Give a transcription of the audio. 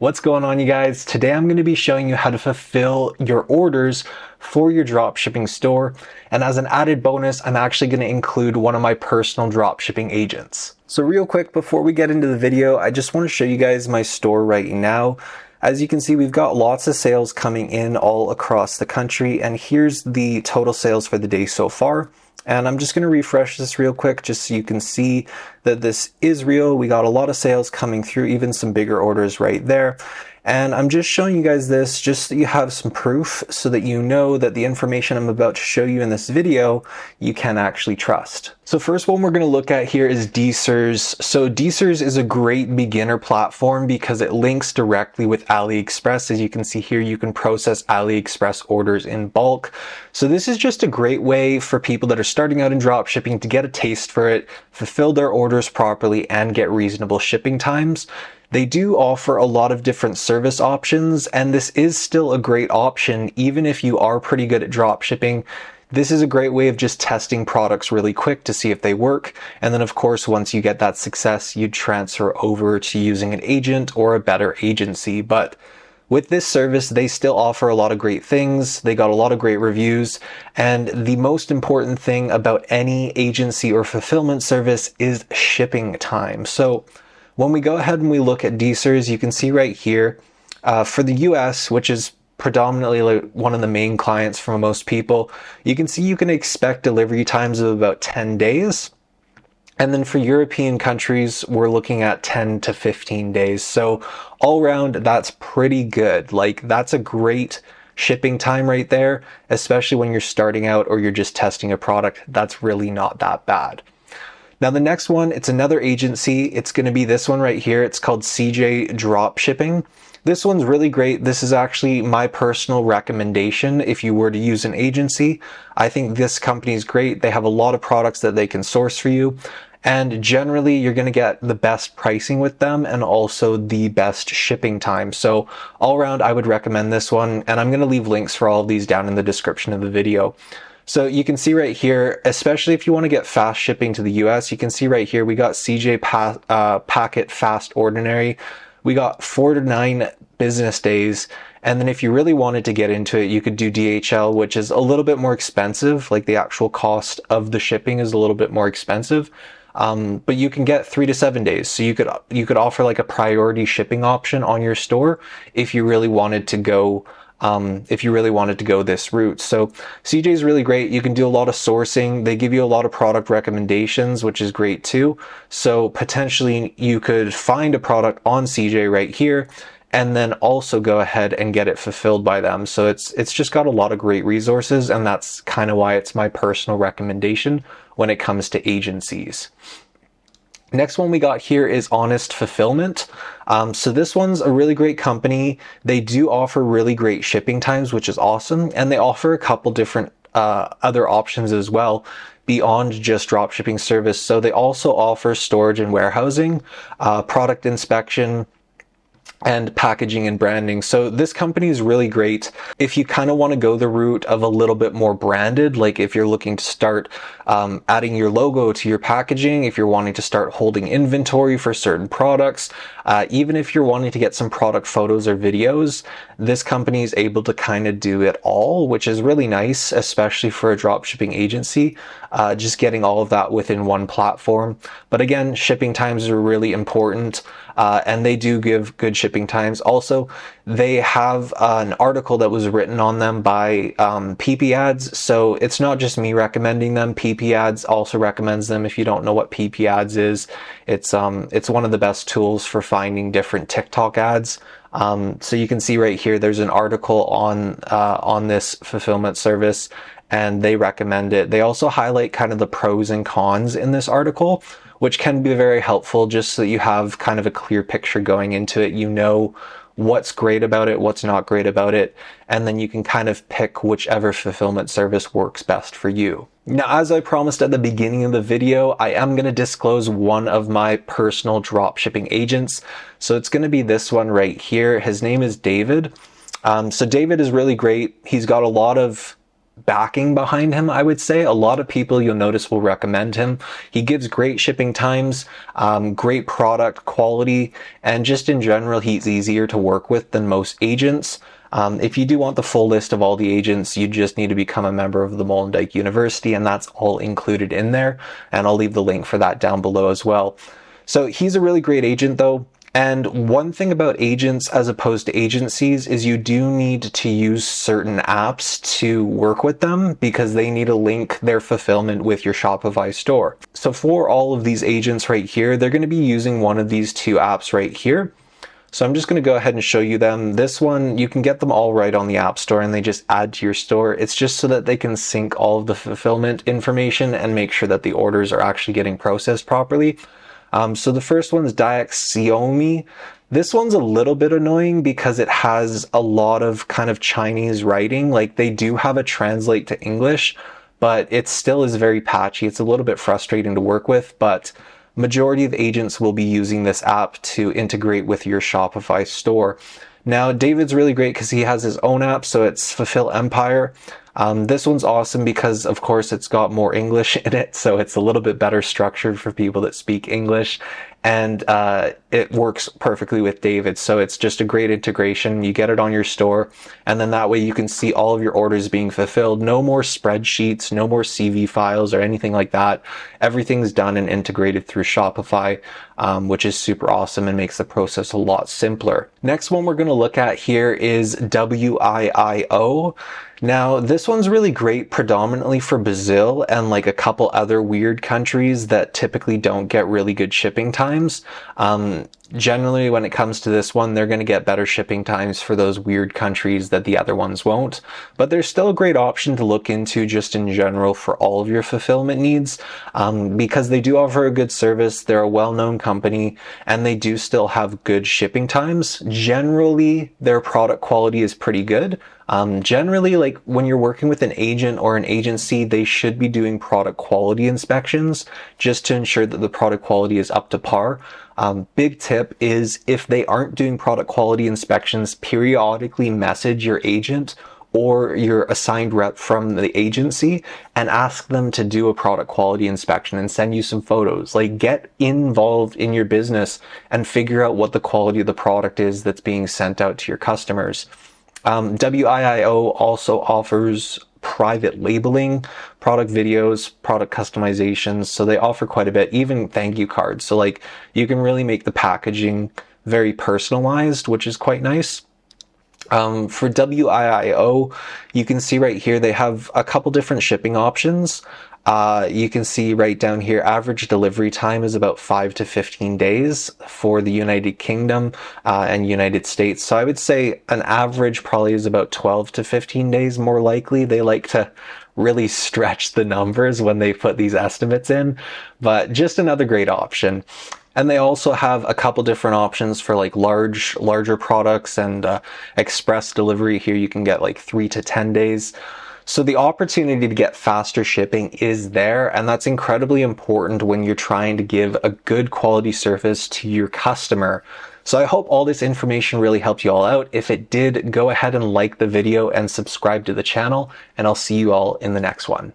What's going on, you guys? Today I'm going to be showing you how to fulfill your orders for your dropshipping store. And as an added bonus, I'm actually going to include one of my personal dropshipping agents. So real quick, before we get into the video, I just want to show you guys my store right now. As you can see, we've got lots of sales coming in all across the country. And here's the total sales for the day so far. And I'm just going to refresh this real quick just so you can see that this is real. We got a lot of sales coming through, even some bigger orders right there. And I'm just showing you guys this just so you have some proof so that you know that the information I'm about to show you in this video, you can actually trust. So first one we're going to look at here is Deesers. So Deesers is a great beginner platform because it links directly with AliExpress. As you can see here, you can process AliExpress orders in bulk. So this is just a great way for people that are starting out in dropshipping to get a taste for it, fulfill their orders properly, and get reasonable shipping times. They do offer a lot of different service options, and this is still a great option even if you are pretty good at dropshipping. This is a great way of just testing products really quick to see if they work. And then of course, once you get that success, you'd transfer over to using an agent or a better agency. But with this service, they still offer a lot of great things. They got a lot of great reviews. And the most important thing about any agency or fulfillment service is shipping time. So when we go ahead and we look at Deesers, you can see right here, for the US, which is predominantly like one of the main clients for most people, you can see you can expect delivery times of about 10 days. And then for European countries, we're looking at 10 to 15 days. So all around, that's pretty good. Like, that's a great shipping time right there, especially when you're starting out or you're just testing a product. That's really not that bad. Now the next one, it's another agency. It's going to be this one right here. It's called CJ Dropshipping. This one's really great. This is actually my personal recommendation if you were to use an agency. I think this company is great. They have a lot of products that they can source for you. And generally, you're going to get the best pricing with them and also the best shipping time. So all around, I would recommend this one. And I'm going to leave links for all of these down in the description of the video. So you can see right here, especially if you want to get fast shipping to the US, you can see right here, we got CJ Packet Fast Ordinary. We got 4 to 9 business days. And then if you really wanted to get into it, you could do DHL, which is a little bit more expensive. Like, the actual cost of the shipping is a little bit more expensive. But you can get 3 to 7 days. So you could offer like a priority shipping option on your store if you really wanted to go this route. So CJ is really great. You can do a lot of sourcing. They give you a lot of product recommendations, which is great too. So potentially you could find a product on CJ right here and then also go ahead and get it fulfilled by them. So it's just got a lot of great resources, and that's kind of why it's my personal recommendation when it comes to agencies. Next one we got here is Honest Fulfillment. So this one's a really great company. They do offer really great shipping times, which is awesome. And they offer a couple different other options as well beyond just dropshipping service. So they also offer storage and warehousing, product inspection, and packaging and branding. So this company is really great if you kind of want to go the route of a little bit more branded, like if you're looking to start adding your logo to your packaging, if you're wanting to start holding inventory for certain products, even if you're wanting to get some product photos or videos, this company is able to kind of do it all, which is really nice, especially for a dropshipping agency, just getting all of that within one platform. But again, shipping times are really important. And they do give good shipping times. Also, they have an article that was written on them by PP Ads. So it's not just me recommending them. PP Ads also recommends them. If you don't know what PP Ads is, it's one of the best tools for finding different TikTok ads. So you can see right here, there's an article on this fulfillment service, and they recommend it. They also highlight kind of the pros and cons in this article, which can be very helpful just so that you have kind of a clear picture going into it. You know what's great about it, what's not great about it, and then you can kind of pick whichever fulfillment service works best for you. Now, as I promised at the beginning of the video, I am going to disclose one of my personal dropshipping agents. So it's going to be this one right here. His name is David. So David is really great. He's got a lot of backing behind him, I would say. A lot of people, you'll notice, will recommend him. He gives great shipping times, great product quality, and just in general, he's easier to work with than most agents. If you do want the full list of all the agents, you just need to become a member of the Molendijk University, and that's all included in there. And I'll leave the link for that down below as well. So he's a really great agent though. And one thing about agents as opposed to agencies is you do need to use certain apps to work with them because they need to link their fulfillment with your Shopify store. So for all of these agents right here, they're going to be using one of these two apps right here. So I'm just going to go ahead and show you them. This one, you can get them all right on the App Store and they just add to your store. It's just so that they can sync all of the fulfillment information and make sure that the orders are actually getting processed properly. So the first one is Xiaomi. This one's a little bit annoying because it has a lot of kind of Chinese writing. Like they do have a translate to English, but it still is very patchy. It's a little bit frustrating to work with, but majority of agents will be using this app to integrate with your Shopify store. Now, David's really great because he has his own app, so it's Fulfill Empire. This one's awesome because, of course, it's got more English in it, so it's a little bit better structured for people that speak English, and it works perfectly with David, so it's just a great integration. You get it on your store, and then that way you can see all of your orders being fulfilled. No more spreadsheets, no more CV files or anything like that. Everything's done and integrated through Shopify, which is super awesome and makes the process a lot simpler. Next one we're going to look at here is Wiio. Now, this one's really great predominantly for Brazil and like a couple other weird countries that typically don't get really good shipping times. Generally, when it comes to this one, they're going to get better shipping times for those weird countries that the other ones won't. But there's still a great option to look into just in general for all of your fulfillment needs, because they do offer a good service. They're a well-known company and they do still have good shipping times. Generally, their product quality is pretty good. Generally, like when you're working with an agent or an agency, they should be doing product quality inspections just to ensure that the product quality is up to par. Big tip is if they aren't doing product quality inspections, periodically message your agent or your assigned rep from the agency and ask them to do a product quality inspection and send you some photos. Like, get involved in your business and figure out what the quality of the product is that's being sent out to your customers. Wiio also offers private labeling, product videos, product customizations. So they offer quite a bit, even thank you cards. So like you can really make the packaging very personalized, which is quite nice. For Wiio, you can see right here, they have a couple different shipping options. You can see right down here, average delivery time is about 5 to 15 days for the United Kingdom and United States. So I would say an average probably is about 12 to 15 days more likely. They like to really stretch the numbers when they put these estimates in, but just another great option. And they also have a couple different options for like larger products and express delivery. Here you can get like 3 to 10 days. So the opportunity to get faster shipping is there, and that's incredibly important when you're trying to give a good quality service to your customer. So I hope all this information really helped you all out. If it did, go ahead and like the video and subscribe to the channel, and I'll see you all in the next one.